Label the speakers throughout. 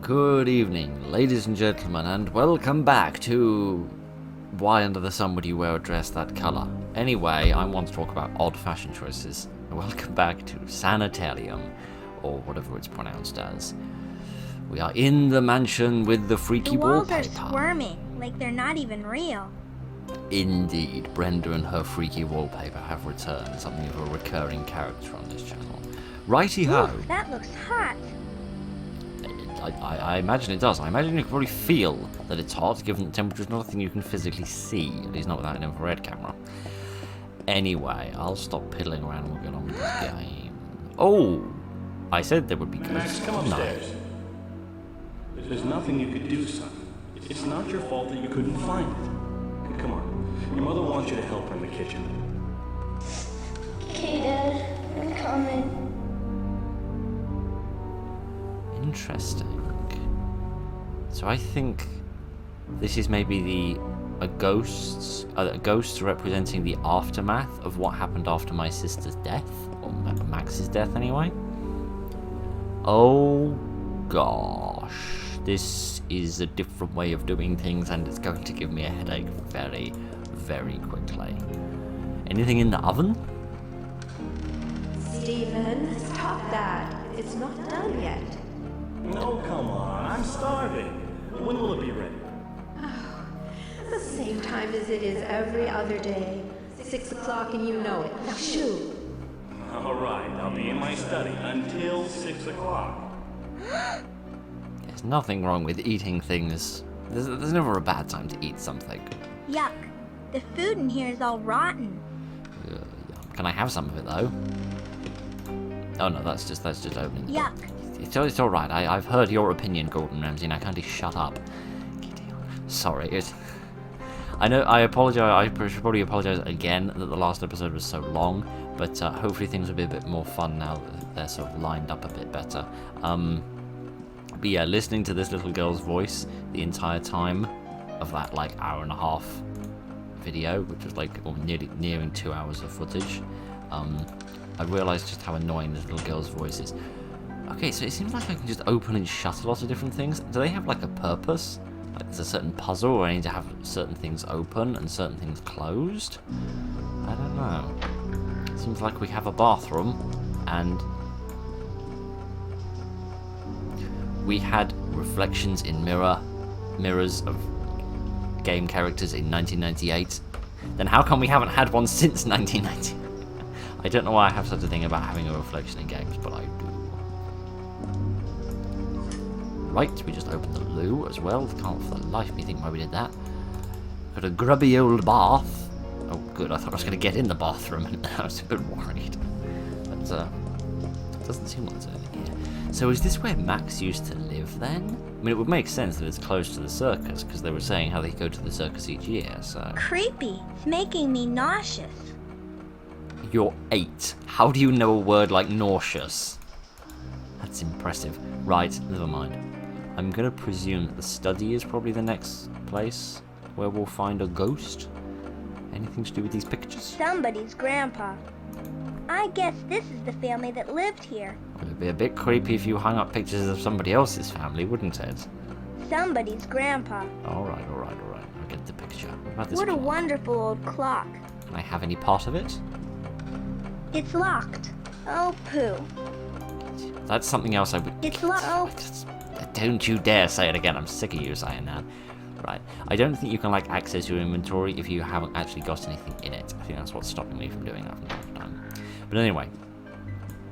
Speaker 1: Good evening, ladies and gentlemen, and welcome back to Why Under the Sun Would You Wear a Dress That Colour? Anyway, I want to talk about odd fashion choices. Welcome back to Sanitarium, or whatever it's pronounced as. We are in the mansion with the freaky wallpaper.
Speaker 2: The walls are squirming, like they're not even real.
Speaker 1: Indeed, Brenda and her freaky wallpaper have returned, something of a recurring character on this channel. Righty-ho!
Speaker 2: Ooh, that looks hot.
Speaker 1: I imagine it does. I imagine you can probably feel that it's hot, given the temperature is not a thing you can physically see, at least not without an infrared camera. Anyway, I'll stop piddling around and we'll get on with this game. Oh! I said there would be ghosts.
Speaker 3: Max, come upstairs. There's nothing you could do, son. It's not your fault that you couldn't find it. Come on. Your mother wants you to help her in the kitchen.
Speaker 2: Okay, Dad. I'm coming.
Speaker 1: Interesting. So I think this is maybe a ghost representing the aftermath of what happened after my sister's death, or Max's death anyway. Oh gosh, this is a different way of doing things, and it's going to give me a headache very, very quickly. Anything in the oven?
Speaker 4: Stephen, stop that. It's not done yet.
Speaker 3: No, come on. I'm starving. When will it be ready?
Speaker 4: The same time as it is every other day. 6 o'clock and you know it. Now shoo.
Speaker 3: All right, I'll be in my study until 6 o'clock.
Speaker 1: There's nothing wrong with eating things. There's never a bad time to eat something.
Speaker 2: Yuck. The food in here is all rotten.
Speaker 1: Can I have some of it though? Oh no, that's just opening.
Speaker 2: Yuck.
Speaker 1: It's all right. I've heard your opinion, Gordon Ramsay, and I can't shut up. Sorry. I know. I apologize. I should probably apologize again that the last episode was so long, but hopefully things will be a bit more fun now that they're sort of lined up a bit better. But yeah, listening to this little girl's voice the entire time of that like hour and a half video, which was like nearing 2 hours of footage, I realized just how annoying this little girl's voice is. Okay, so it seems like I can just open and shut a lot of different things. Do they have like a purpose? Like there's a certain puzzle where I need to have certain things open and certain things closed? I don't know. Seems like we have a bathroom and we had reflections in mirrors of game characters in 1998. Then how come we haven't had one since 1990? I don't know why I have such a thing about having a reflection in games, but I do. Right, we just opened the loo as well. Can't for the life of me think why we did that. Got a grubby old bath. Oh good, I thought I was going to get in the bathroom and I was a bit worried. But it doesn't seem like there's anything here. So is this where Max used to live then? I mean, it would make sense that it's close to the circus, because they were saying how they go to the circus each year, so...
Speaker 2: Creepy. It's making me nauseous.
Speaker 1: You're 8. How do you know a word like nauseous? That's impressive. Right, never mind. I'm going to presume that the study is probably the next place where we'll find a ghost. Anything to do with these pictures?
Speaker 2: Somebody's grandpa. I guess this is the family that lived here.
Speaker 1: It would be a bit creepy if you hung up pictures of somebody else's family, wouldn't it?
Speaker 2: Somebody's grandpa.
Speaker 1: Alright. I'll get the picture. What about this
Speaker 2: What a
Speaker 1: clock?
Speaker 2: wonderful old clock.
Speaker 1: Can I have any part of it?
Speaker 2: It's locked. Oh, poo.
Speaker 1: That's something else I would...
Speaker 2: It's locked.
Speaker 1: Don't you dare say it again. I'm sick of you saying that. Right. I don't think you can, like, access your inventory if you haven't actually got anything in it. I think that's what's stopping me from doing that from time to time. But anyway,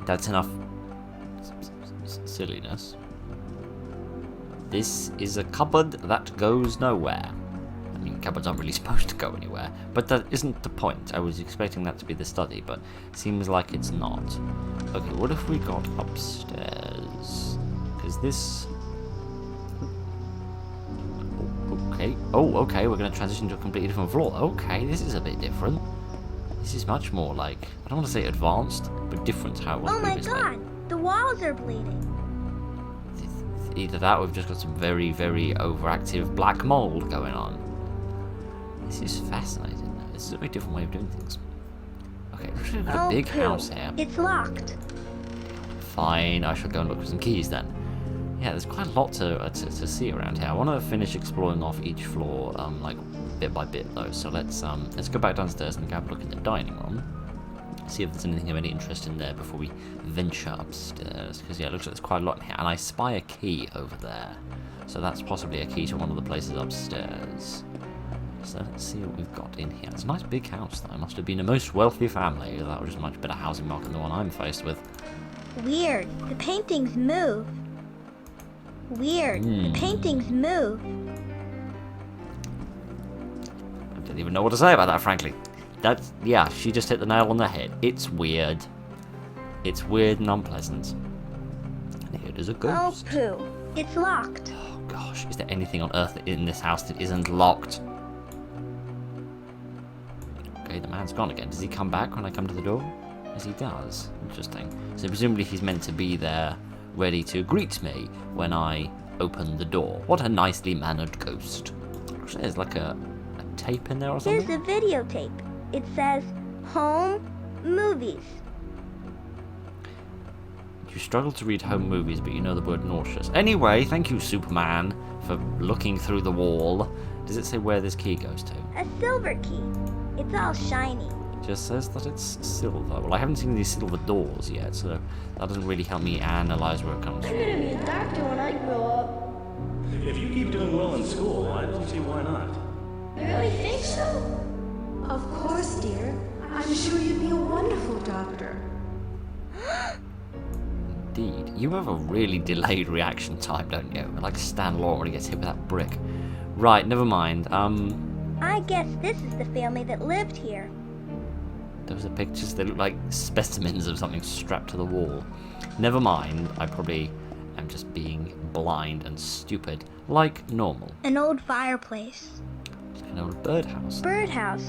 Speaker 1: that's enough silliness. This is a cupboard that goes nowhere. I mean, cupboards aren't really supposed to go anywhere, but that isn't the point. I was expecting that to be the study, but seems like it's not. Okay, what if we got upstairs? Because this... Okay. Oh, okay, we're going to transition to a completely different floor. Okay, this is a bit different. This is much more like, I don't want to say advanced, but different to how it was previously.
Speaker 2: Oh my god, the walls are bleeding.
Speaker 1: Either that or we've just got some very, very overactive black mold going on. This is fascinating. This is a very different way of doing things. Okay, we've got a big house here.
Speaker 2: It's locked.
Speaker 1: Fine, I shall go and look for some keys then. Yeah, there's quite a lot to see around here. I want to finish exploring off each floor, like bit by bit though. So let's go back downstairs and have a look at the dining room. See if there's anything of any interest in there before we venture upstairs. Because yeah, it looks like there's quite a lot in here, and I spy a key over there. So that's possibly a key to one of the places upstairs. So let's see what we've got in here. It's a nice big house though. It must have been a most wealthy family. That was just much better housing market than the one I'm faced with.
Speaker 2: Weird. The paintings move. Weird. The paintings move.
Speaker 1: I don't even know what to say about that, frankly. That's, yeah, she just hit the nail on the head. It's weird. It's weird and unpleasant. And here there's a ghost.
Speaker 2: Oh, poo. It's locked.
Speaker 1: Oh, gosh. Is there anything on earth in this house that isn't locked? Okay, the man's gone again. Does he come back when I come to the door? Yes, he does. Interesting. So presumably he's meant to be there, ready to greet me when I open the door. What a nicely mannered ghost. There's like a tape in there or something?
Speaker 2: Here's a videotape. It says, Home Movies.
Speaker 1: You struggle to read home movies, but you know the word nauseous. Anyway, thank you, Superman, for looking through the wall. Does it say where this key goes to?
Speaker 2: A silver key. It's all shiny.
Speaker 1: It just says that it's silver. Well, I haven't seen these silver doors yet, so that doesn't really help me analyze where it comes from.
Speaker 2: I'm gonna be a doctor when I grow up.
Speaker 3: If you keep doing well in school, I don't see why not.
Speaker 2: You really think so?
Speaker 4: Of course, dear. I'm sure you'd be a wonderful doctor.
Speaker 1: Indeed. You have a really delayed reaction time, don't you? Like Stan Law when he gets hit with that brick. Right, never mind.
Speaker 2: I guess this is the family that lived here.
Speaker 1: Those are pictures. They look like specimens of something strapped to the wall. Never mind. I probably am just being blind and stupid, like normal.
Speaker 2: An old fireplace.
Speaker 1: An old birdhouse.
Speaker 2: Birdhouse.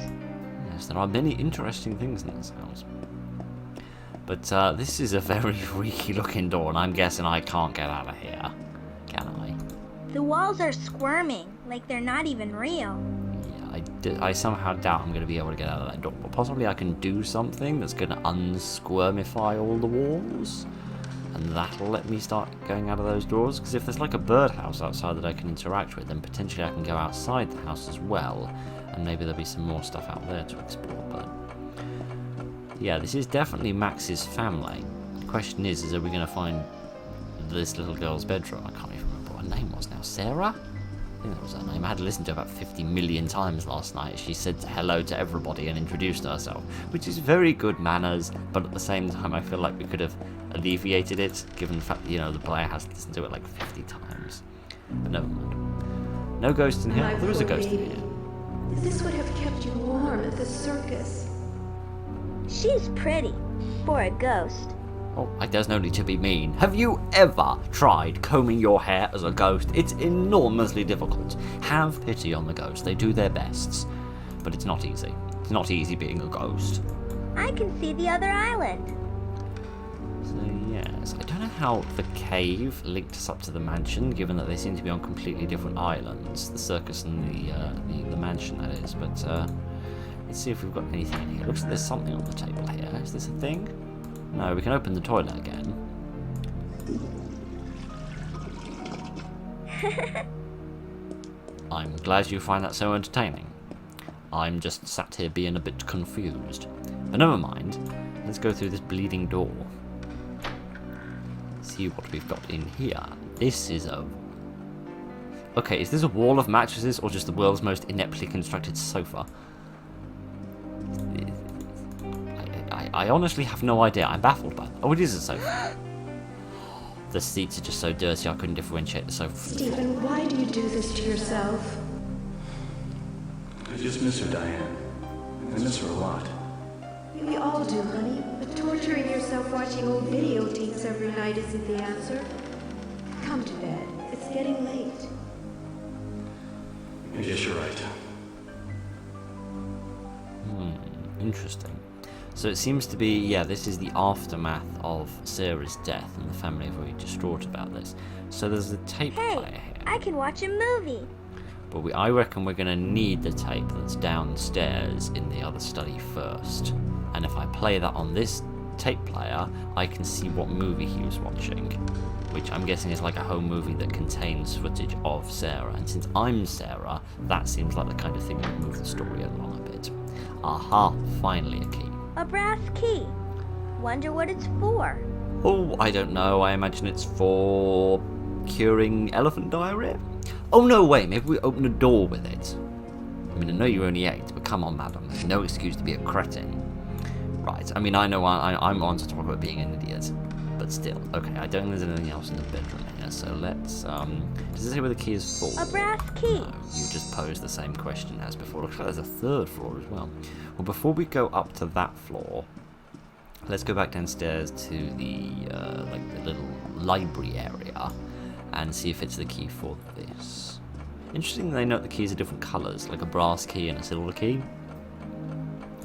Speaker 1: Yes, there are many interesting things in this house. But this is a very freaky looking door, and I'm guessing I can't get out of here. Can I?
Speaker 2: The walls are squirming, like they're not even real.
Speaker 1: Yeah, I somehow doubt I'm going to be able to get out of that door. But possibly I can do something that's going to unsquirmify all the walls. And that'll let me start going out of those doors. Because if there's like a birdhouse outside that I can interact with, then potentially I can go outside the house as well. And maybe there'll be some more stuff out there to explore. But yeah, this is definitely Max's family. The question is are we going to find this little girl's bedroom? I can't even remember what her name was now. Sarah? I think that was her name. I had to listen to her about 50 million times last night. She said hello to everybody and introduced herself, which is very good manners, but at the same time I feel like we could have alleviated it, given the fact that, you know, the player has to listen to it like 50 times. But never mind. No ghost in here.
Speaker 4: My
Speaker 1: There is a
Speaker 4: poor
Speaker 1: ghost in
Speaker 4: baby.
Speaker 1: here.
Speaker 4: This would have kept you warm at the circus.
Speaker 2: She's pretty. For a ghost.
Speaker 1: Oh, there's no need to be mean. Have you ever tried combing your hair as a ghost? It's enormously difficult. Have pity on the ghost. They do their bests. But it's not easy. It's not easy being a ghost.
Speaker 2: I can see the other island.
Speaker 1: So, yes. I don't know how the cave links up to the mansion, given that they seem to be on completely different islands. The circus and the mansion, that is. But, let's see if we've got anything in here. Looks like there's something on the table here. Is this a thing? No, we can open the toilet again. I'm glad you find that so entertaining. I'm just sat here being a bit confused. But never mind. Let's go through this bleeding door. See what we've got in here. This is a... Okay, is this a wall of mattresses or just the world's most ineptly constructed sofa? I honestly have no idea. I'm baffled by that. Oh, it is a sofa. The seats are just so dirty I couldn't differentiate the sofa from the floor.
Speaker 4: Stephen, why do you do this to yourself?
Speaker 3: I just miss her, Diane. I miss her a lot.
Speaker 4: We all do, honey. But torturing yourself watching old videotapes every night isn't the answer. Come to bed. It's getting late.
Speaker 3: I guess you're right.
Speaker 1: Interesting. So it seems to be, yeah, this is the aftermath of Sarah's death, and the family are very distraught about this. So there's a tape player
Speaker 2: Hey,
Speaker 1: here.
Speaker 2: I can watch a movie.
Speaker 1: But I reckon we're going to need the tape that's downstairs in the other study first. And if I play that on this tape player, I can see what movie he was watching, which I'm guessing is like a home movie that contains footage of Sarah. And since I'm Sarah, that seems like the kind of thing that would move the story along a bit. Aha, finally a key.
Speaker 2: A brass key. Wonder what it's for.
Speaker 1: Oh, I don't know. I imagine it's for curing elephant diarrhea. Oh no, wait, maybe we open a door with it. I mean, I know you're only 8, but come on, madam. There's no excuse to be a cretin. Right, I mean, I know I'm on to talk about being an idiot, but still. Okay, I don't think there's anything else in the bedroom here, so let's, does it say where the key is for?
Speaker 2: A brass key.
Speaker 1: No, you just posed the same question as before. Looks like there's a 3rd floor as well. Well, before we go up to that floor, let's go back downstairs to the, like, the little library area and see if it's the key for this. Interesting that they note the keys are different colours, like a brass key and a silver key.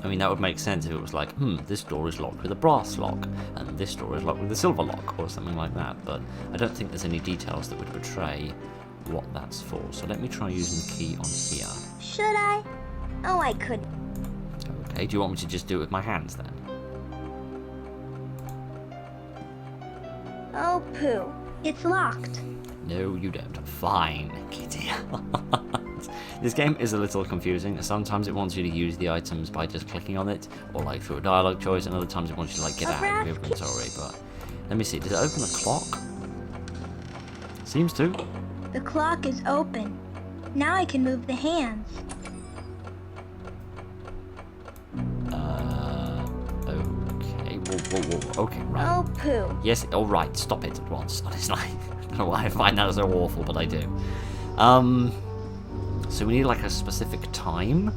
Speaker 1: I mean, that would make sense if it was like, this door is locked with a brass lock, and this door is locked with a silver lock, or something like that, but I don't think there's any details that would betray what that's for. So let me try using the key on here.
Speaker 2: Should I? Oh, I couldn't.
Speaker 1: Okay, do you want me to just do it with my hands then?
Speaker 2: Oh, poo. It's locked.
Speaker 1: No, you don't. Fine, kitty. This game is a little confusing. Sometimes it wants you to use the items by just clicking on it, or like through a dialogue choice, and other times it wants you to like get out of your inventory, but let me see, does it open the clock? Seems to.
Speaker 2: The clock is open. Now I can move the hands.
Speaker 1: Okay, whoa, okay, right.
Speaker 2: Oh, poo.
Speaker 1: Yes, alright, stop it at once. Honestly, I don't know why I find that so awful, but I do. So we need like a specific time,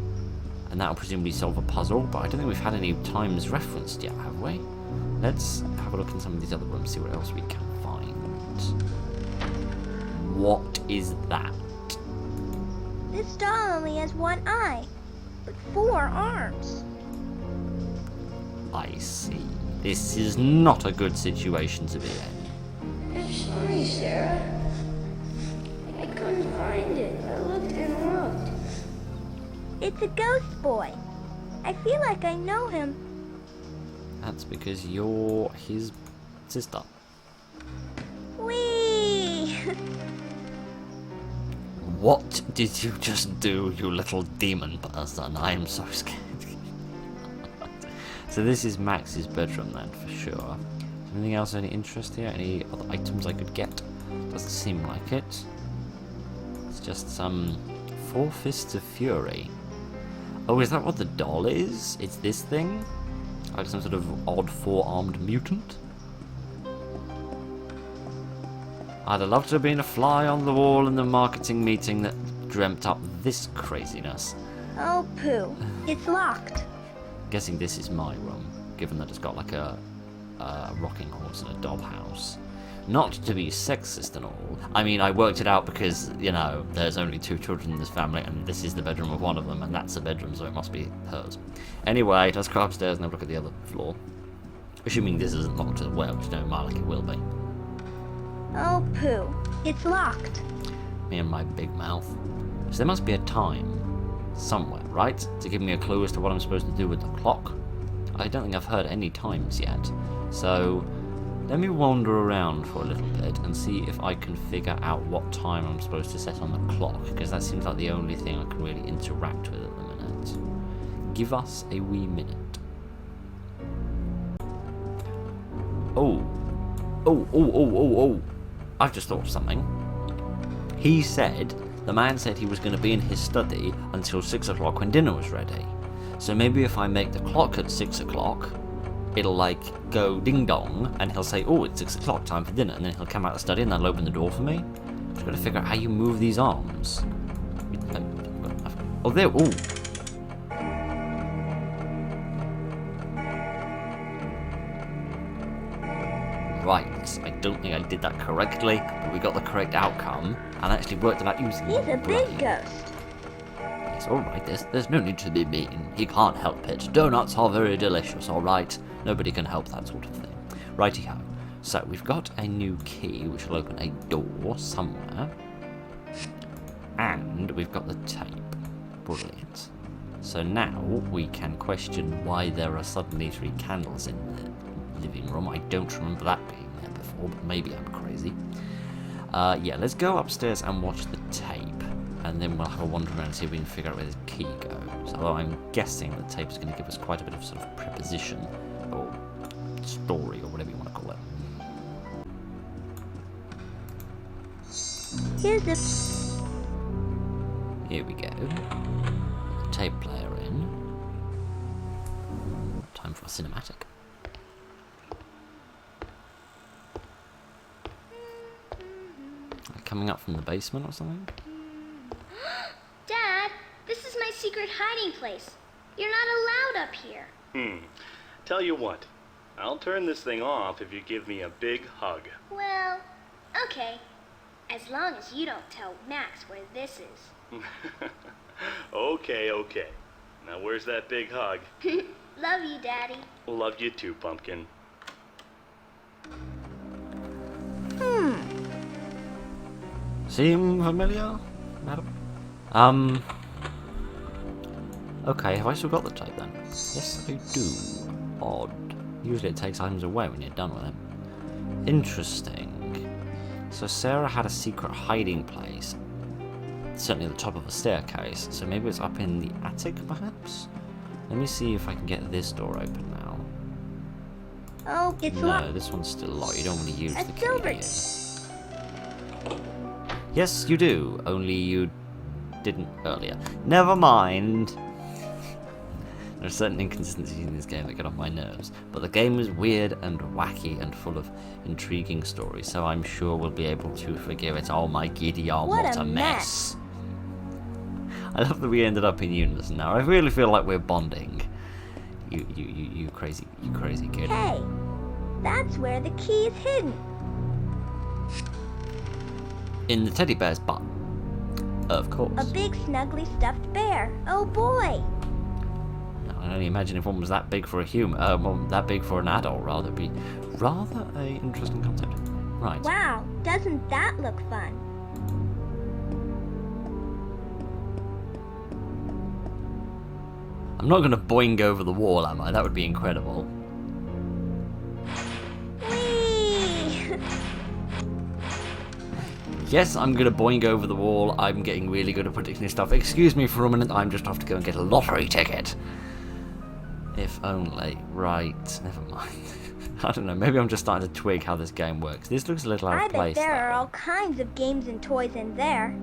Speaker 1: and that'll presumably solve a puzzle, but I don't think we've had any times referenced yet, have we? Let's have a look in some of these other rooms, see what else we can find. What is that?
Speaker 2: This doll only has 1 eye, but 4 arms.
Speaker 1: I see. This is not a good situation to be in.
Speaker 5: I'm sorry, Sarah. I couldn't find it. I looked and looked.
Speaker 2: It's a ghost boy. I feel like I know him.
Speaker 1: That's because you're his sister.
Speaker 2: Whee!
Speaker 1: What did you just do, you little demon person? I am so scared. So this is Max's bedroom then, for sure. Anything else of any interest here? Any other items I could get? Doesn't seem like it. It's just some 4 Fists of Fury. Oh, is that what the doll is? It's this thing? Like some sort of odd 4-armed mutant? I'd have loved to have been a fly on the wall in the marketing meeting that dreamt up this craziness.
Speaker 2: Oh, poo. It's locked.
Speaker 1: Guessing this is my room, given that it's got like a rocking horse and a dollhouse. Not to be sexist and all. I mean, I worked it out because, you know, there's only 2 children in this family, and this is the bedroom of one of them, and that's the bedroom, so it must be hers. Anyway, let's go upstairs and have a look at the other floor. Assuming this isn't locked as well, which don't mind like it will be.
Speaker 2: Oh, poo. It's locked.
Speaker 1: Me and my big mouth. So there must be a time somewhere, right? To give me a clue as to what I'm supposed to do with the clock. I don't think I've heard any times yet. So let me wander around for a little bit and see if I can figure out what time I'm supposed to set on the clock, because that seems like the only thing I can really interact with at the minute. Give us a wee minute. Oh. I've just thought of something. He said, the man said he was going to be in his study until 6 o'clock when dinner was ready. So maybe if I make the clock at 6 o'clock, it'll like go ding dong, and he'll say, oh, it's 6 o'clock, time for dinner, and then he'll come out of the study and that'll open the door for me. I'm just got to figure out how you move these arms. Oh, there, oh. Right, I don't think I did that correctly, but we got the correct outcome, and actually worked it out using
Speaker 2: He's
Speaker 1: my
Speaker 2: a
Speaker 1: brain.
Speaker 2: big ghost.
Speaker 1: It's alright, there's no need to be mean. He can't help it. Donuts are very delicious, alright? Nobody can help that sort of thing. Righty-ho. So, we've got a new key, which will open a door somewhere. And we've got the tape. Brilliant. So now we can question why there are suddenly 3 candles in there. living room. I don't remember that being there before, but maybe I'm crazy. Yeah, let's go upstairs and watch the tape, and then we'll have a wander around and see if we can figure out where this key goes. Although I'm guessing the tape is going to give us quite a bit of sort of preposition, or story, or whatever you want to call it.
Speaker 2: Here's the...
Speaker 1: Here we go. Tape player in. Time for a cinematic. Coming up from the basement or something?
Speaker 5: Dad, this is my secret hiding place. You're not allowed up here.
Speaker 3: Tell you what, I'll turn this thing off if you give me a big hug.
Speaker 5: Well, okay. As long as you don't tell Max where this is.
Speaker 3: Okay. Now where's that big hug?
Speaker 5: Love you, Daddy.
Speaker 3: Love you too, Pumpkin.
Speaker 1: Seem familiar, madam? Okay, have I still got the tape then? Yes, I do. Odd. Usually it takes items away when you're done with it. Interesting. So Sarah had a secret hiding place. Certainly at the top of a staircase. So maybe it's up in the attic, perhaps? Let me see if I can get this door open now.
Speaker 2: Oh, it's
Speaker 1: No,
Speaker 2: locked.
Speaker 1: this one's still locked. You don't want to use
Speaker 2: A
Speaker 1: the key
Speaker 2: silver-
Speaker 1: here. Yes, you do. Only you didn't earlier. Never mind. There are certain inconsistencies in this game that get on my nerves, but the game is weird and wacky and full of intriguing stories, so I'm sure we'll be able to forgive it. Oh my Gideon, what a mess. I love that we ended up in unison now. I really feel like we're bonding. You crazy kid.
Speaker 2: Hey, that's where the key is hidden.
Speaker 1: In the teddy bear's butt. Of course.
Speaker 2: A big snuggly stuffed bear. Oh boy.
Speaker 1: I can only imagine if one was that big for a human, well, that big for an adult, rather, it'd be rather a interesting concept. Right.
Speaker 2: Wow, doesn't that look fun?
Speaker 1: I'm not going to boing over the wall, am I? That would be incredible.
Speaker 2: Whee!
Speaker 1: Yes, I'm going to boing over the wall. I'm getting really good at predicting this stuff. Excuse me for a minute. I'm just off to go and get a lottery ticket. If only. Right. Never mind. I don't know. Maybe I'm just starting to twig how this game works. This looks a little out
Speaker 2: I
Speaker 1: of place.
Speaker 2: bet there are
Speaker 1: though.
Speaker 2: all kinds of games and toys in there.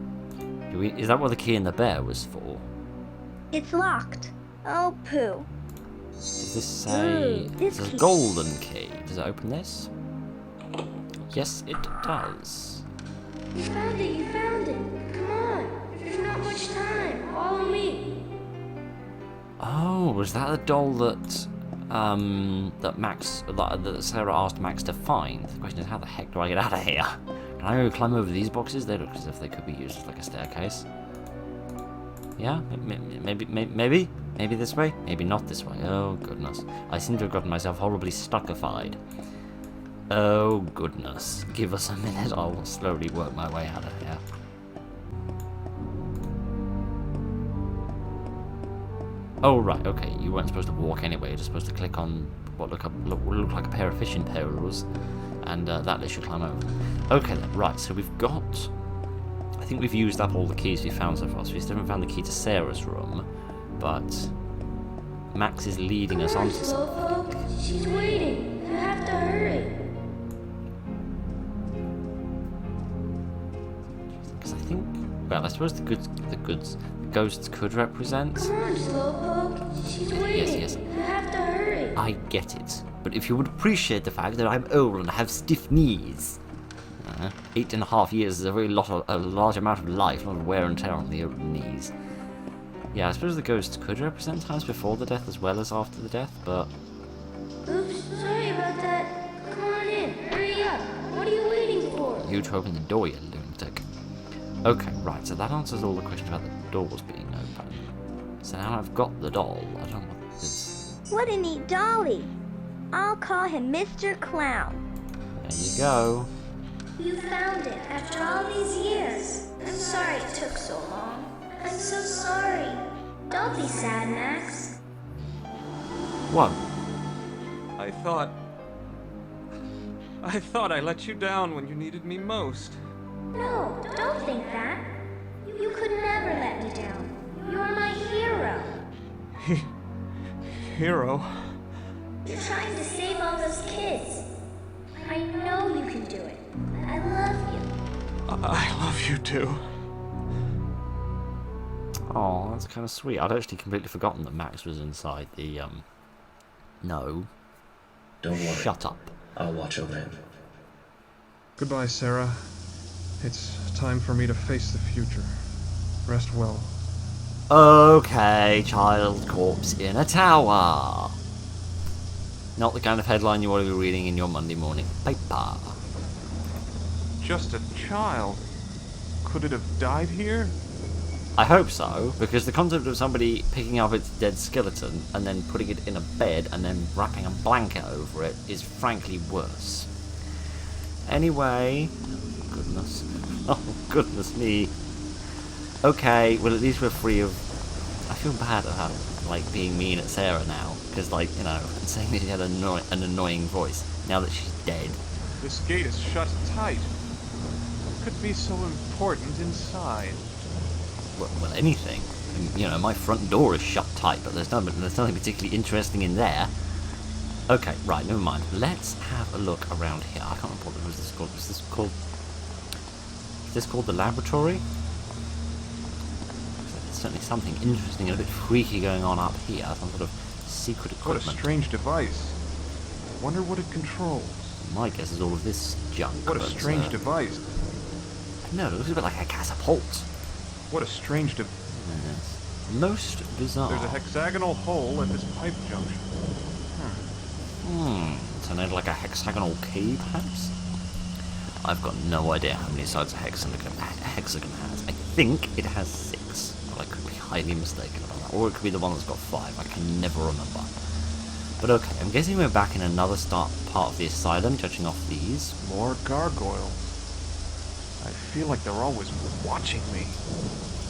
Speaker 1: Is that what the key in the bear was for?
Speaker 2: It's locked. Oh, poo.
Speaker 1: Does this say...
Speaker 2: this
Speaker 1: This is
Speaker 2: key.
Speaker 1: a golden key. Does it open this? Yes, it does.
Speaker 5: You found it, you found it. Come on. There's not much time. Follow me.
Speaker 1: Oh, was that the doll that that Sarah asked Max to find? The question is, how the heck do I get out of here? Can I go climb over these boxes? They look as if they could be used as like a staircase. Yeah, maybe this way, maybe not this way. Oh goodness, I seem to have gotten myself horribly stuckified. Oh goodness, give us a minute. I'll slowly work my way out of here. Oh right, okay. You weren't supposed to walk anyway. You're just supposed to click on what look like a pair of fishing poles, and that lets you climb over. Okay then, right. So we've got. I think we've used up all the keys we found so far. So we still haven't found the key to Sarah's room, but Max is leading us onto something.
Speaker 5: Slowpoke. She's waiting. You have to hurry.
Speaker 1: Because I think, well, I suppose the ghosts could represent.
Speaker 5: Come on, Slowpoke. She's waiting.
Speaker 1: Yes.
Speaker 5: You have to hurry.
Speaker 1: I get it, but if you would appreciate the fact that I'm old and have stiff knees. 8.5 years is a large amount of life, a lot of wear and tear on the old knees. Yeah, I suppose the ghosts could represent times before the death as well as after the death, but
Speaker 5: Oops, sorry about that. Come on in. Hurry up. What are you waiting for?
Speaker 1: you'd open the door, you lunatic. Okay, right, so that answers all the questions about the doors being open. So now I've got the doll. I don't know what this.
Speaker 2: What a neat dolly. I'll call him Mr. Clown.
Speaker 1: There you go.
Speaker 5: You found it after all these years. I'm sorry it took so long. I'm so sorry. Don't be sad, Max.
Speaker 1: What?
Speaker 6: I thought I thought I let you down when you needed me most.
Speaker 5: No, don't think that. You could never let me down. You're my hero.
Speaker 6: Hero?
Speaker 5: You're trying to save all those kids. I know you can do it. I love you.
Speaker 6: I love you too.
Speaker 1: Oh, that's kind of sweet. I'd actually completely forgotten that Max was inside the, No.
Speaker 7: Don't worry.
Speaker 1: Shut up.
Speaker 7: I'll watch over him.
Speaker 6: Goodbye, Sarah. It's time for me to face the future. Rest well.
Speaker 1: Okay, child corpse in a tower. Not the kind of headline you want to be reading in your Monday morning paper.
Speaker 6: Just a child. Could it have died here?
Speaker 1: I hope so, because the concept of somebody picking up its dead skeleton and then putting it in a bed and then wrapping a blanket over it is frankly worse. Anyway, goodness. Oh, goodness me. Okay, well at least we're free of... I feel bad about, like, being mean at Sarah now, because, like, you know, saying that she had an annoying voice, now that she's dead.
Speaker 6: This gate is shut tight. What could be so important inside?
Speaker 1: Well, anything. You know, my front door is shut tight, but there's nothing particularly interesting in there. Okay, right, never mind. Let's have a look around here. I can't remember what was this called. Was this called... Is this called the laboratory? There's certainly something interesting and a bit freaky going on up here. Some sort of secret
Speaker 6: What
Speaker 1: equipment.
Speaker 6: a strange device. Wonder what it controls.
Speaker 1: My guess is all of this junk.
Speaker 6: What a
Speaker 1: but,
Speaker 6: strange device.
Speaker 1: No, it looks a bit like a catapult.
Speaker 6: What a strange device.
Speaker 1: Yes. Most bizarre.
Speaker 6: There's a hexagonal hole at this pipe junction.
Speaker 1: Sounded like a hexagonal key, perhaps? I've got no idea how many sides a hexagon has. I think it has 6, but I could be highly mistaken about that. Or it could be the one that's got 5. I can never remember. But okay, I'm guessing we're back in another part of the asylum, judging off these.
Speaker 6: More gargoyles. I feel like they're always watching me.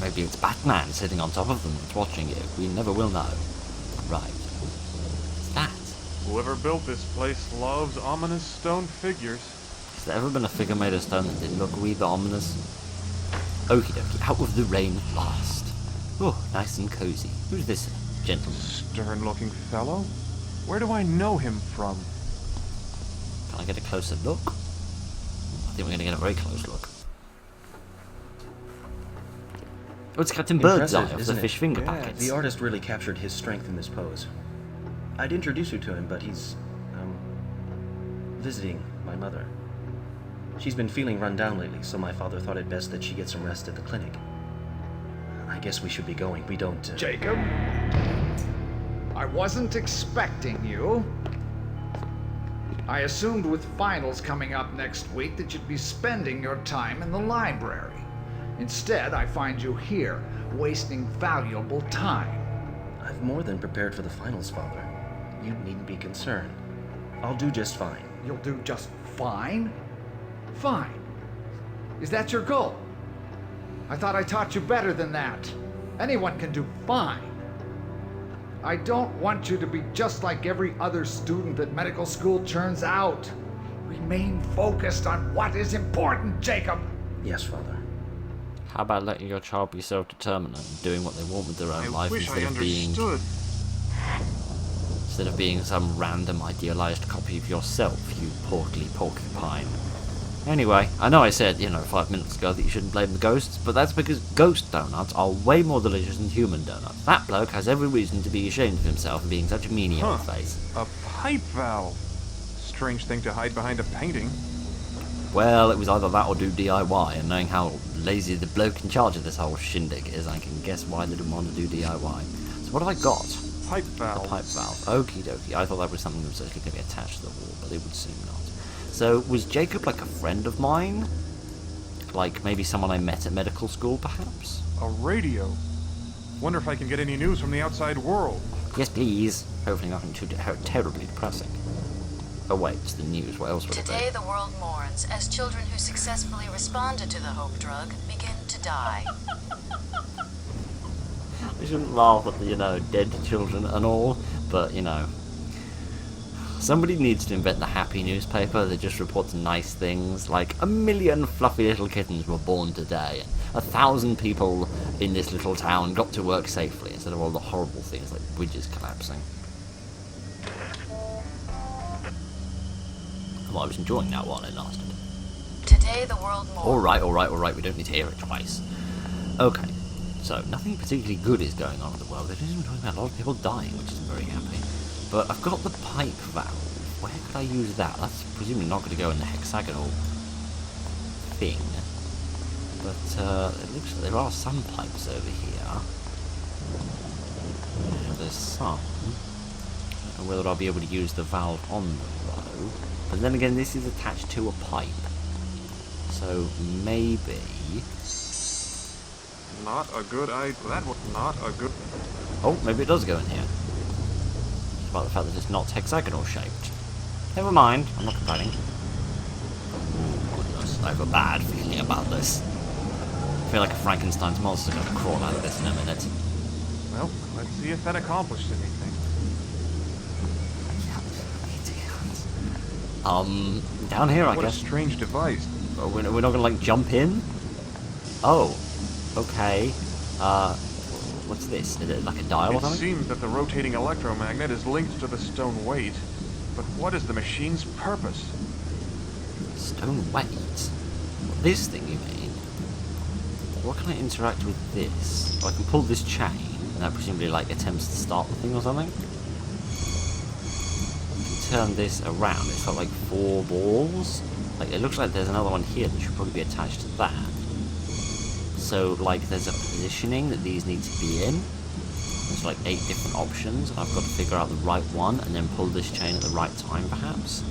Speaker 1: Maybe it's Batman sitting on top of them that's watching you. We never will know. Right. What's that?
Speaker 6: Whoever built this place loves ominous stone figures.
Speaker 1: Has there ever been a figure made of stone that didn't look a wee bit ominous? Okie dokie, out of the rain at last. Oh, nice and cozy. Who's this gentleman?
Speaker 6: Stern-looking fellow? Where do I know him from?
Speaker 1: Can I get a closer look? I think we're going to get a very close look. Oh, it's Captain Birdseye
Speaker 7: Impressive,
Speaker 1: of the
Speaker 7: isn't it?
Speaker 1: fish finger
Speaker 7: Yeah,
Speaker 1: packets.
Speaker 7: the artist really captured his strength in this pose. I'd introduce you to him, but he's, visiting my mother. She's been feeling run down lately, so my father thought it best that she get some rest at the clinic. I guess we should be going. We don't...
Speaker 8: Jacob? I wasn't expecting you. I assumed with finals coming up next week that you'd be spending your time in the library. Instead, I find you here, wasting valuable time.
Speaker 7: I've more than prepared for the finals, Father. You needn't be concerned. I'll do just fine.
Speaker 8: You'll do just fine? Fine. Is that your goal? I thought I taught you better than that. Anyone can do fine. I don't want you to be just like every other student that medical school churns out. Remain focused on what is important, Jacob.
Speaker 7: Yes, Father.
Speaker 1: How about letting your child be self-determined and doing what they want with their own life instead of being some random idealized copy of yourself, you portly porcupine. Anyway, I know I said, 5 minutes ago that you shouldn't blame the ghosts, but that's because ghost donuts are way more delicious than human donuts. That bloke has every reason to be ashamed of himself for being such a meanie old face.
Speaker 6: A pipe valve. Strange thing to hide behind a painting.
Speaker 1: Well, it was either that or do DIY, and knowing how lazy the bloke in charge of this whole shindig is, I can guess why they didn't want to do DIY. So what have I got?
Speaker 6: Pipe valve.
Speaker 1: A pipe valve. Okie dokie. I thought that was something that was actually going to be attached to the wall, but it would seem not. So, was Jacob like a friend of mine? Like maybe someone I met at medical school, perhaps?
Speaker 6: A radio. Wonder if I can get any news from the outside world.
Speaker 1: Yes, please. Hopefully nothing too terribly depressing. Oh wait, it's the news. What else would it be?
Speaker 9: Today the world mourns as children who successfully responded to the Hope drug begin to die.
Speaker 1: I shouldn't laugh at the, dead children and all, but, Somebody needs to invent the happy newspaper that just reports nice things, like 1 million fluffy little kittens were born today, and 1,000 people in this little town got to work safely, instead of all the horrible things like bridges collapsing. Well, I was enjoying that while it lasted.
Speaker 9: Today the world mourns.
Speaker 1: Alright, we don't need to hear it twice. Okay, so nothing particularly good is going on in the world. They're just talking about a lot of people dying, which is very happy. But I've got the pipe valve. Where could I use that? That's presumably not going to go in the hexagonal thing. But it looks like there are some pipes over here. Yeah, there's some. I don't know whether I'll be able to use the valve on them though. But then again, this is attached to a pipe. So maybe...
Speaker 6: Not a good idea. That was not a good...
Speaker 1: Oh, maybe it does go in here. Despite the fact that it's not hexagonal shaped. Never mind, I'm not complaining. Oh goodness, I have a bad feeling about this. I feel like a Frankenstein's monster going to crawl out of this in a minute.
Speaker 6: Well, let's see if that accomplished anything.
Speaker 1: Down here, I
Speaker 6: What a
Speaker 1: guess.
Speaker 6: strange device.
Speaker 1: Oh, we're not gonna like jump in? Oh, okay. What's this? Is it like a dial or
Speaker 6: It
Speaker 1: something?
Speaker 6: seems that the rotating electromagnet is linked to the stone weight. But what is the machine's purpose?
Speaker 1: Stone weight? This thing, you mean? What can I interact with this? Oh, I can pull this chain, and that presumably like attempts to start the thing or something? Turn this around. It's got like 4 balls. Like it looks like there's another one here that should probably be attached to that. So like there's a positioning that these need to be in. There's like 8 different options, and I've got to figure out the right one and then pull this chain at the right time perhaps.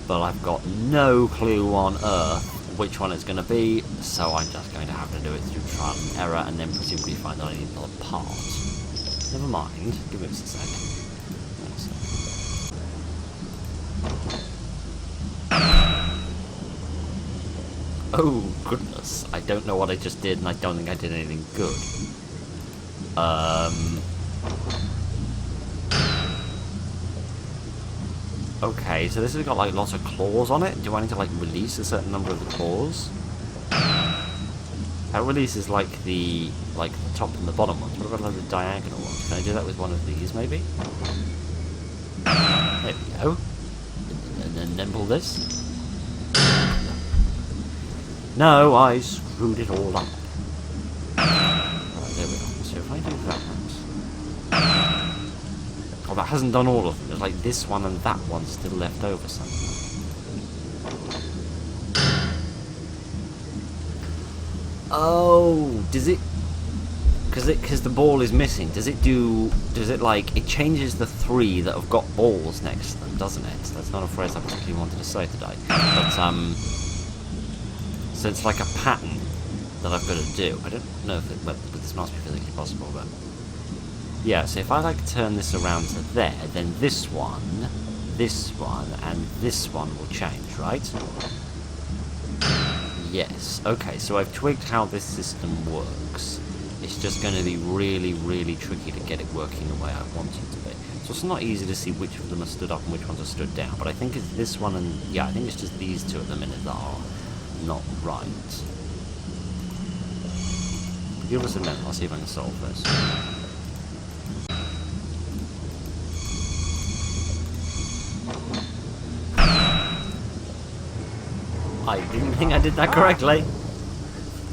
Speaker 1: But I've got no clue on earth which one it's going to be, so I'm just going to have to do it through trial and error and then presumably find that I need another part. Never mind, give me just a second. Oh, goodness. I don't know what I just did, and I don't think I did anything good. Okay, so this has got, like, lots of claws on it. Do I need to, like, release a certain number of the claws? That releases, like, the top and the bottom ones. What about, like, the diagonal ones? Can I do that with one of these, maybe? There we go. And then pull this. No, I screwed it all up. Right, there we go. So if I do that... Oh, that hasn't done all of them. There's like this one and that one still left over somewhere. Oh, does it... Because the ball is missing, does it like... It changes the 3 that have got balls next to them, doesn't it? That's not a phrase I particularly wanted to say today. But, so it's like a pattern that I've got to do. I don't know if it, but this must be physically possible, but... Yeah, so if I like turn this around to there, then this one, and this one will change, right? Yes, okay, so I've twigged how this system works. It's just going to be really, really tricky to get it working the way I want it to be. So it's not easy to see which of them are stood up and which ones are stood down, but I think it's this one and... Yeah, I think it's just these 2 at the minute that are not right. Give us a minute, I'll see if I can solve this. I didn't think I did that correctly.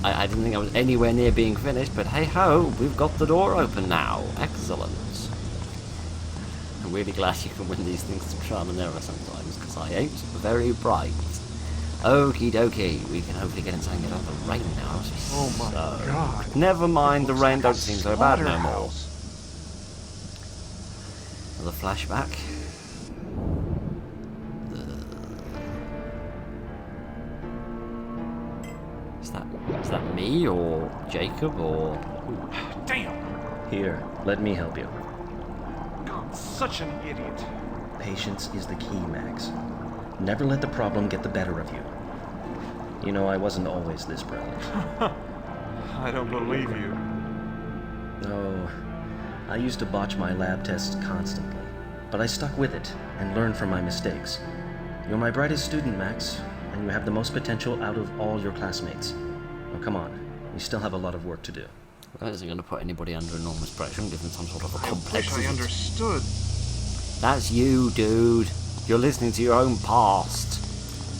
Speaker 1: I didn't think I was anywhere near being finished, but hey ho, we've got the door open now. Excellent. I'm really glad you can win these things through trial and error sometimes, because I ain't very bright. Okie dokie, we can hopefully get inside and get out of the rain now.
Speaker 6: Oh my god.
Speaker 1: Never mind, the rain don't seem so bad no more. Another flashback. Is that me, or Jacob, or... Ooh.
Speaker 6: Damn!
Speaker 7: Here, let me help you.
Speaker 6: God, such an idiot.
Speaker 7: Patience is the key, Max. Never let the problem get the better of you. You know, I wasn't always this brilliant.
Speaker 6: I don't believe you.
Speaker 7: Oh, I used to botch my lab tests constantly. But I stuck with it and learned from my mistakes. You're my brightest student, Max, and you have the most potential out of all your classmates. Now come on, we still have a lot of work to do.
Speaker 1: That isn't going to put anybody under enormous pressure and give them some sort of a
Speaker 6: I
Speaker 1: complex.
Speaker 6: wish I understood.
Speaker 1: That's you, dude. You're listening to your own past.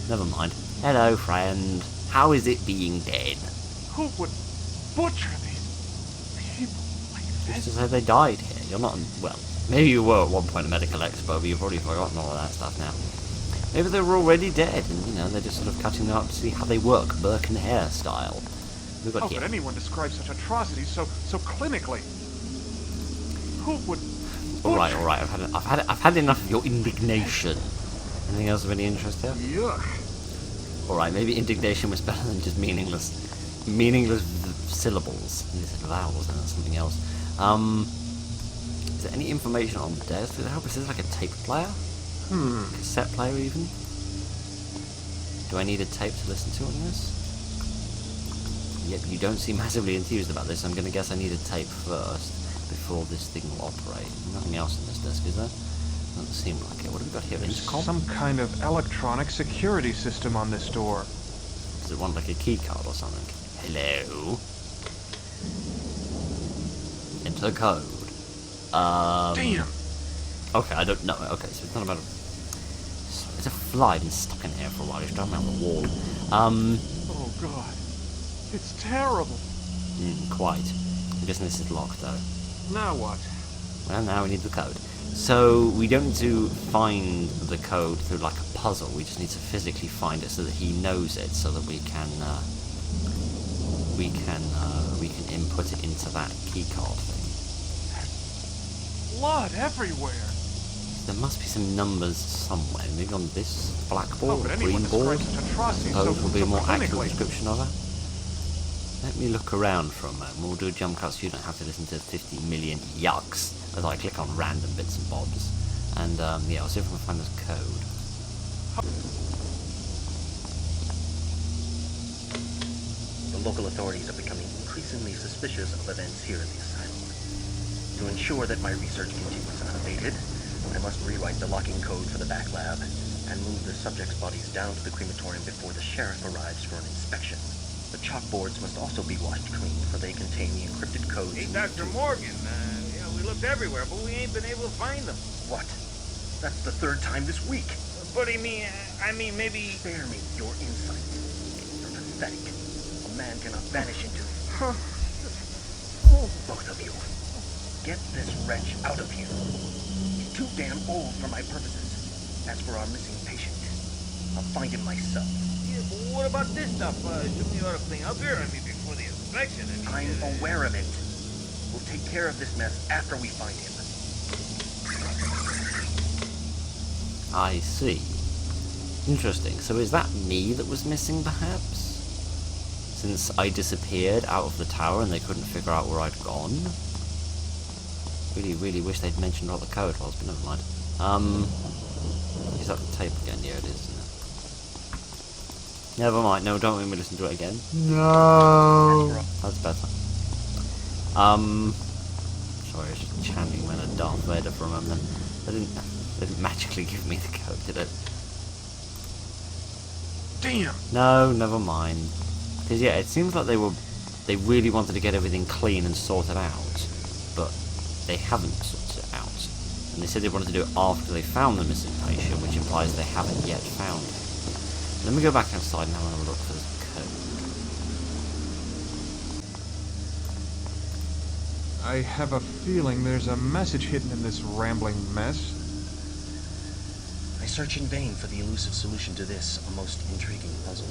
Speaker 1: Never mind. Hello, friend. How is it being dead?
Speaker 6: Who would butcher these people like
Speaker 1: Just to
Speaker 6: this?
Speaker 1: say they died here. You're not... Well, maybe you were at one point a medical expert, but you've already forgotten all of that stuff now. Maybe they were already dead, and, you know, they're just sort of cutting them up to see how they work. Burke and Hare style. We've got
Speaker 6: How
Speaker 1: here.
Speaker 6: could anyone describe such atrocities so clinically? Who would
Speaker 1: Alright, alright. I've had enough of your indignation. Anything else of any interest here?
Speaker 6: Yuck.
Speaker 1: Alright, maybe indignation was better than just meaningless syllables. And this is vowels, and that's something else. Is there any information on the desk? Does it help? Is this like a tape player? Cassette player even? Do I need a tape to listen to on this? Yep, you don't seem massively enthused about this. I'm going to guess I need a tape first before this thing will operate. Nothing else on this desk, is there? Doesn't seem like it. What have we got here?
Speaker 6: There's
Speaker 1: Intercom?
Speaker 6: some kind of electronic security system on this door.
Speaker 1: Does it want like a key card or something? Hello? Enter the code.
Speaker 6: Damn!
Speaker 1: Okay, I don't know. Okay, so it's not about a... It's a fly been stuck in here for a while. He's driving around the wall.
Speaker 6: Oh god. It's terrible.
Speaker 1: Quite. I'm guessing this is locked though.
Speaker 6: Now what?
Speaker 1: Well, now we need the code. So we don't need to find the code through like a puzzle. We just need to physically find it so that he knows it, so that we can input it into that keycard thing.
Speaker 6: Blood everywhere.
Speaker 1: There must be some numbers somewhere. Maybe on this blackboard
Speaker 6: How
Speaker 1: or
Speaker 6: could anyone
Speaker 1: green board.
Speaker 6: describe such atrocities
Speaker 1: Suppose
Speaker 6: so
Speaker 1: will be a more accurate
Speaker 6: clinically?
Speaker 1: description of it. Let me look around for a moment. We'll do a jump cut so you don't have to listen to 50 million yucks as I click on random bits and bobs. And yeah, I'll see if I can find this code.
Speaker 7: The local authorities are becoming increasingly suspicious of events here at the asylum. To ensure that my research continues unabated, I must rewrite the locking code for the back lab and move the subjects' bodies down to the crematorium before the sheriff arrives for an inspection. The chalkboards must also be washed clean, for they contain the encrypted codes.
Speaker 10: Hey, Dr. Morgan, we looked everywhere, but we ain't been able to find them.
Speaker 7: What? That's the third time this week.
Speaker 10: But I mean, maybe...
Speaker 7: Spare me your insight. You're pathetic. A man cannot vanish into... Both of you. Get this wretch out of here. He's too damn old for my purposes. As for our missing patient, I'll find him myself.
Speaker 10: Yeah, but what about this stuff? Shouldn't you ought to clean up here? I mean, before the inspection.
Speaker 7: I'm aware of it. We'll take care of this mess after we find him.
Speaker 1: I see. Interesting. So is that me that was missing, perhaps? Since I disappeared out of the tower and they couldn't figure out where I'd gone? Really, really wish they'd mentioned what the code was, but never mind. Is that the tape again? Yeah, it is, isn't it? Never mind. No, don't make me listen to it again. No! That's better. Sorry, I was just chanting when a Darth Vader for a moment. They didn't magically give me the code, did it?
Speaker 6: Damn!
Speaker 1: No, never mind. Because yeah, it seems like they really wanted to get everything clean and sorted out, but they haven't sorted it out. And they said they wanted to do it after they found the missing patient, which implies they haven't yet found him. Let me go back outside and have a look for this code.
Speaker 6: I have a feeling there's a message hidden in this rambling mess.
Speaker 7: I search in vain for the elusive solution to this, a most intriguing puzzle.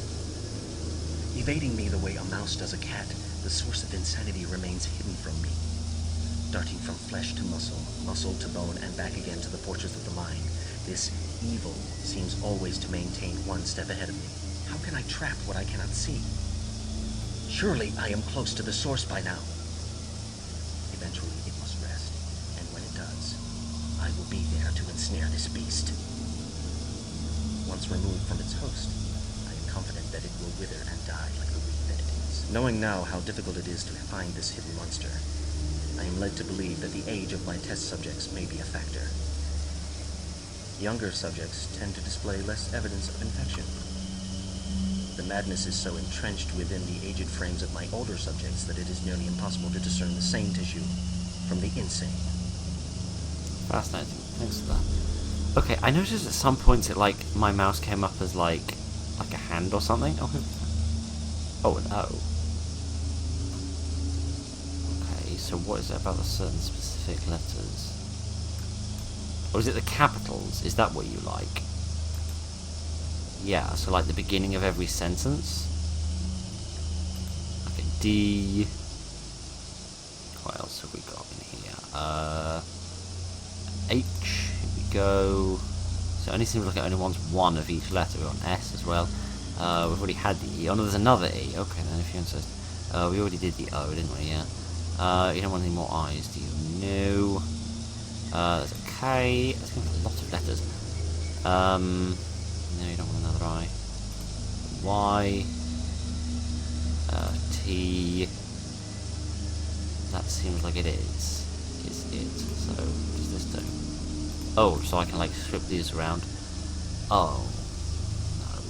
Speaker 7: Evading me the way a mouse does a cat, the source of insanity remains hidden from me. Darting from flesh to muscle, muscle to bone, and back again to the fortress of the mind, this evil seems always to maintain one step ahead of me. How can I trap what I cannot see? Surely I am close to the source by now. Eventually it must rest, and when it does, I will be there to ensnare this beast. Once removed from its host, I am confident that it will wither and die like the weed that it is. Knowing now how difficult it is to find this hidden monster, I am led to believe that the age of my test subjects may be a factor. Younger subjects tend to display less evidence of infection. The madness is so entrenched within the aged frames of my older subjects that it is nearly impossible to discern the sane tissue from the insane.
Speaker 1: Fascinating. Thanks for that. Okay, I noticed at some points my mouse came up as like a hand or something. Oh, an O. Okay, so what is it about the certain specific letters? Or is it the capitals? Is that what you like? Yeah, so like the beginning of every sentence. Like a D. What else have we got in here? H. Here we go. So it only seems like it only wants one of each letter. We've got an S as well. We've already had the E. Oh no, there's another E. Okay, then if you insist. We already did the O, didn't we? Yeah. You don't want any more I's, do you? No. There's a K. That's going to be a lot of letters. No, you don't want another I. Y. T. That seems like it is. Is it? So, what does this do? Oh, so I can like strip these around. Oh. No.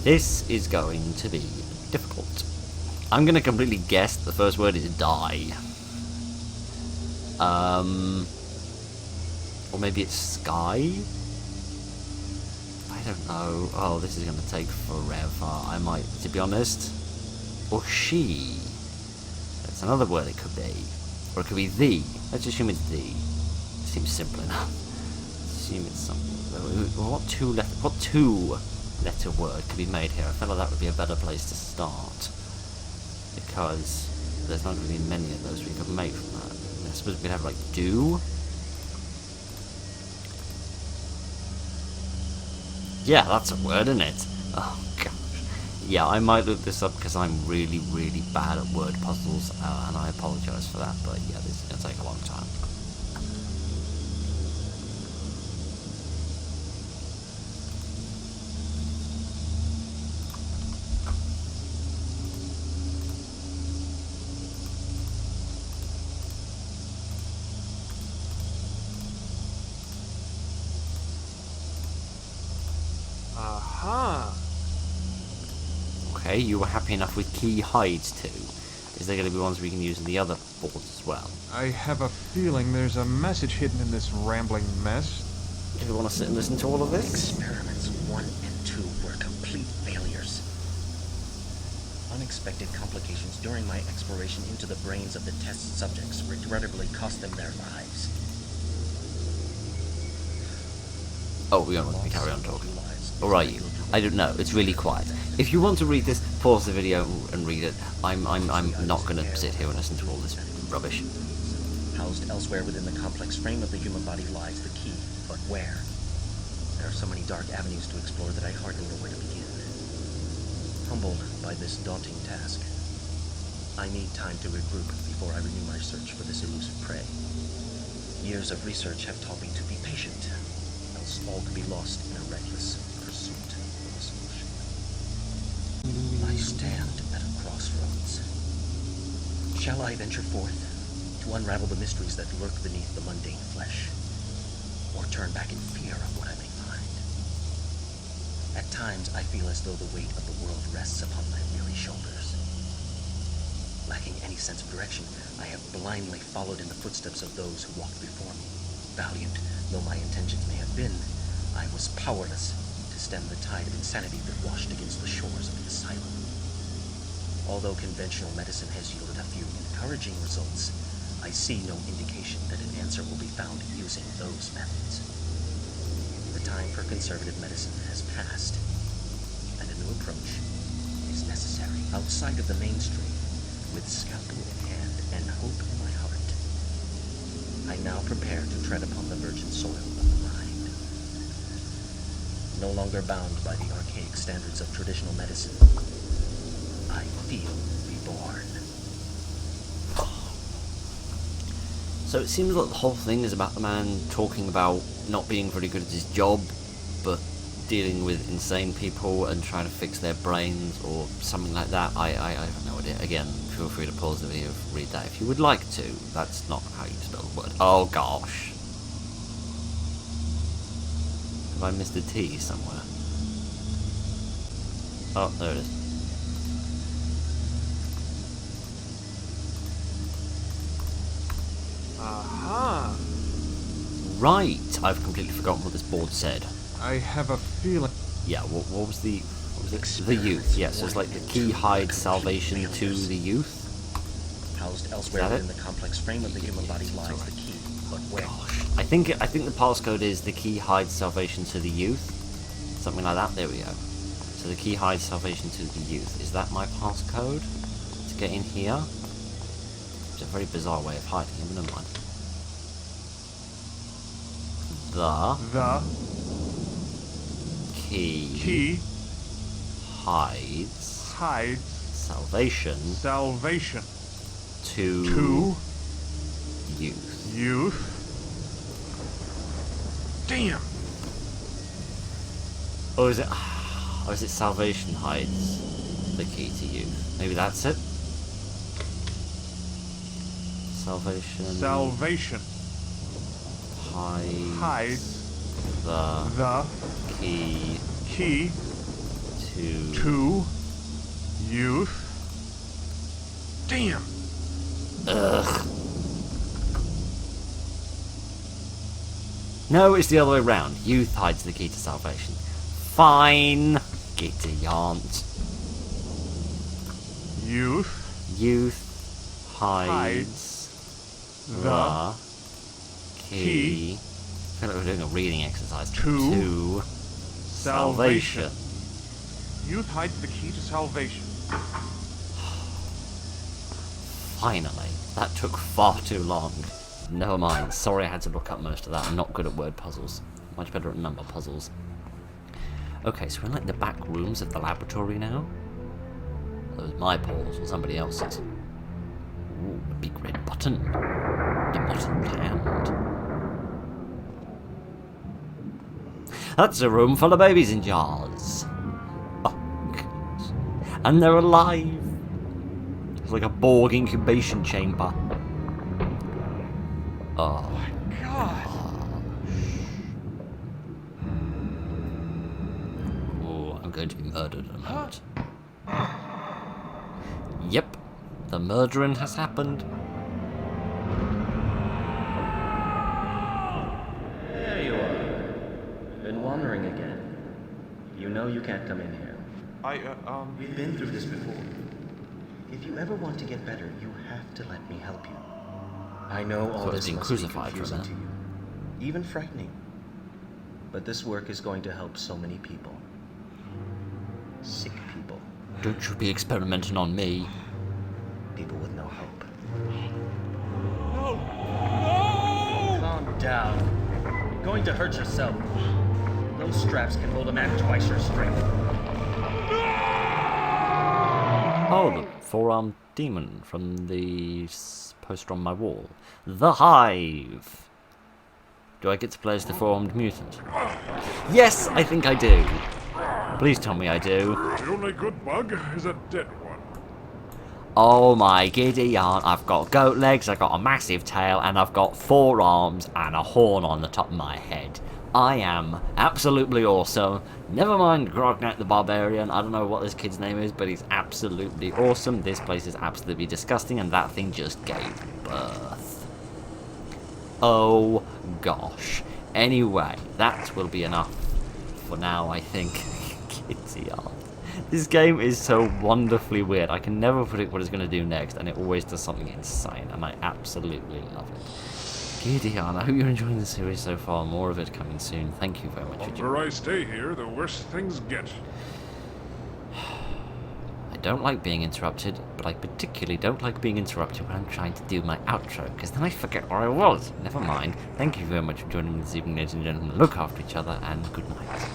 Speaker 1: This is going to be difficult. I'm going to completely guess the first word is die. Or maybe it's sky? I don't know. Oh, this is going to take forever. I might, to be honest. Or she. That's another word it could be. Or it could be the. Let's assume it's the. It seems simple enough. Assume it's something. What two-letter word could be made here? I feel like that would be a better place to start. Because there's not going to be many of those we could make from that. I suppose we could have like do. Yeah, that's a word, isn't it? Oh gosh. Yeah, I might look this up because I'm really, really bad at word puzzles, and I apologise for that. But yeah, this is going to take a long time.
Speaker 6: Aha!
Speaker 1: Okay, you were happy enough with key hides too. Is there going to be ones we can use in the other boards as well?
Speaker 6: I have a feeling there's a message hidden in this rambling mess.
Speaker 1: Do you want to sit and listen to all of this?
Speaker 7: Experiments 1 and 2 were complete failures. Unexpected complications during my exploration into the brains of the test subjects regrettably cost them their lives.
Speaker 1: Oh, we don't want to carry on talking. Or are you? I don't know. It's really quiet. If you want to read this, pause the video and read it. I'm not going to sit here and listen to all this rubbish.
Speaker 7: Housed elsewhere within the complex frame of the human body lies the key, but where? There are so many dark avenues to explore that I hardly know where to begin. Humbled by this daunting task, I need time to regroup before I renew my search for this elusive prey. Years of research have taught me to be patient, else all could be lost in a reckless pursuit of a solution. I stand at a crossroads. Shall I venture forth to unravel the mysteries that lurk beneath the mundane flesh, or turn back in fear of what I may find? At times, I feel as though the weight of the world rests upon my weary shoulders. Lacking any sense of direction, I have blindly followed in the footsteps of those who walked before me. Valiant though my intentions may have been, I was powerless to stem the tide of insanity that washed against the shores of the asylum. Although conventional medicine has yielded a few encouraging results, I see no indication that an answer will be found using those methods. The time for conservative medicine has passed, and a new approach is necessary. Outside of the mainstream, with scalpel in hand and hope in my heart, I now prepare to tread upon the virgin soil of the mind. No longer bound by the archaic standards of traditional medicine, I feel reborn.
Speaker 1: So it seems like the whole thing is about the man talking about not being very good at his job, but dealing with insane people and trying to fix their brains or something like that. I have no idea. Again, feel free to pause the video and read that if you would like to. That's not how you spell the word. Oh gosh. Have I missed a T somewhere? Oh, there it is.
Speaker 6: Aha!
Speaker 1: Right, I've completely forgotten what this board said.
Speaker 6: I have a feeling.
Speaker 1: Yeah, what was the... What was it? The youth, yeah, so it's like the key hides salvation to the youth.
Speaker 7: Housed elsewhere within the complex frame of the human body lies the key, but where?
Speaker 1: Gosh, I think the passcode is the key hides salvation to the youth. Something like that, there we go. So the key hides salvation to the youth. Is that my passcode to get in here? It's a very bizarre way of hiding him, never mind. The key hides salvation to youth.
Speaker 6: Damn.
Speaker 1: Or is it salvation hides the key to youth? Maybe that's it. Salvation hides the key to
Speaker 6: youth. Damn.
Speaker 1: Ugh. No, it's the other way around. Youth hides the key to salvation. Fine. Giddy aunt. Youth hides the key. I feel like we're doing a reading exercise. To salvation.
Speaker 6: Youth hides the key to salvation.
Speaker 1: Finally. That took far too long. Never mind. Sorry I had to look up most of that. I'm not good at word puzzles. Much better at number puzzles. Okay, so we're in like the back rooms of the laboratory now. That was my paws or somebody else's. Ooh, a big red button. The button hand. That's a room full of babies in jars. Oh, gosh. And they're alive. It's like a Borg incubation chamber. Oh my god. Oh, I'm going to be murdered in a moment. Yep, the murdering has happened.
Speaker 7: There you are. Been wandering again. You know you can't come in here. We've been through this before. If you ever want to get better, you have to let me help you. I know all this must be confusing to you, even frightening. But this work is going to help so many people. Sick people.
Speaker 1: Don't you be experimenting on me.
Speaker 7: People with no hope.
Speaker 10: No!
Speaker 7: Calm down. You're going to hurt yourself. Those straps can hold a man twice your strength.
Speaker 1: Oh, the four-armed demon from the poster on my wall. The Hive! Do I get to play as the four-armed mutant? Yes, I think I do. Please tell me I do.
Speaker 6: The only good bug is a dead one.
Speaker 1: Oh my giddy aunt, I've got goat legs, I've got a massive tail, and I've got 4 arms and a horn on the top of my head. I am absolutely awesome. Never mind Grognak the Barbarian. I don't know what this kid's name is, but he's absolutely awesome. This place is absolutely disgusting, and that thing just gave birth. Oh gosh. Anyway, that will be enough for now, I think. Kitty aunt. This game is so wonderfully weird. I can never predict what it's going to do next, and it always does something insane, and I absolutely love it. Gideon, I hope you're enjoying the series so far. More of it coming soon. Thank you very much for
Speaker 6: The
Speaker 1: joining.
Speaker 6: longer I stay here, the worse things get.
Speaker 1: I don't like being interrupted, but I particularly don't like being interrupted when I'm trying to do my outro, because then I forget where I was. Never mind. Thank you very much for joining me this evening, ladies and gentlemen. Look after each other, and good night.